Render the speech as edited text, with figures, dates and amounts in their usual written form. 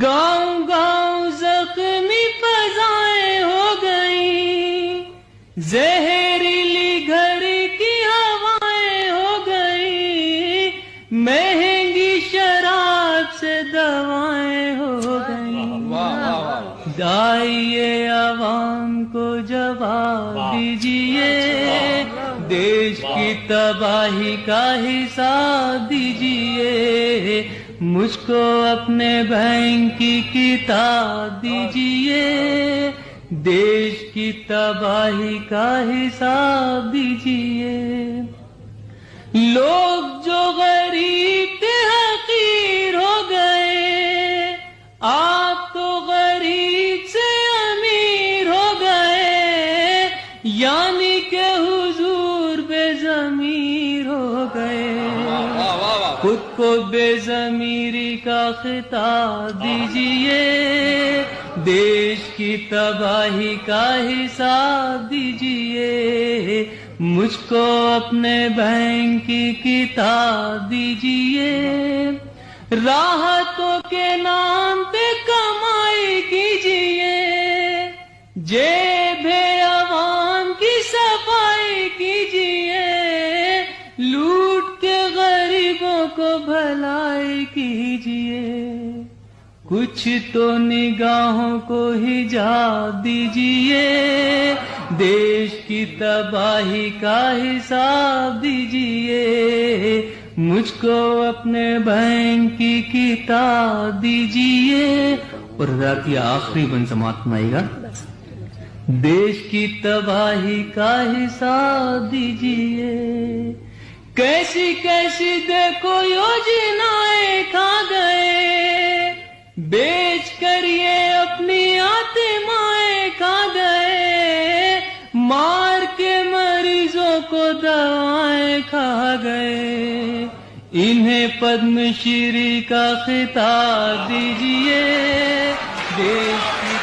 گاؤں گاؤں زخمی فضائیں ہو گئیں، زہریلی گھر کی ہوائیں ہو گئیں، مہنگی شراب سے دوائیں ہو گئیں۔ آئیے عوام کو جواب دیجئے، دیش کی تباہی کا حساب دیجئے، مجھ کو اپنے بینک کی کتاب دیجئے، دیش کی تباہی کا حساب دیجئے۔ لوگ جو غریب تھے حقیر ہو گئے، آپ تو غریب سے امیر ہو گئے، یعنی کہ حضور بے ضمیر ہو گئے۔ خود کو بے ضمیری کا خطاب دیجئے، دیش کی تباہی کا حساب دیجئے، مجھ کو اپنے بینک کی کتاب دیجئے۔ راحتوں کے نام پہ کمائی کیجئے، جیب عوام کی صفائی کیجئے، لوٹ کے غریبوں کو بھلائی کیجئے، کچھ تو نگاہوں کو حجاب دیجئے، دیش کی تباہی کا حساب دیجئے، مجھ کو اپنے بینک کی کتاب دیجئے۔ اور رات کی آخری بن سماعت سنائے گا، دیش کی تباہی کا حساب دیجئے۔ کیسی کیسی دیکھو یوجنائیں کھا گئے، بیچ کر یہ اپنی آتمائیں کھا گئے، مار کے مریضوں کو دوائیں کھا گئے، انہیں پدم شری کا خطاب دیجئے، دیش کی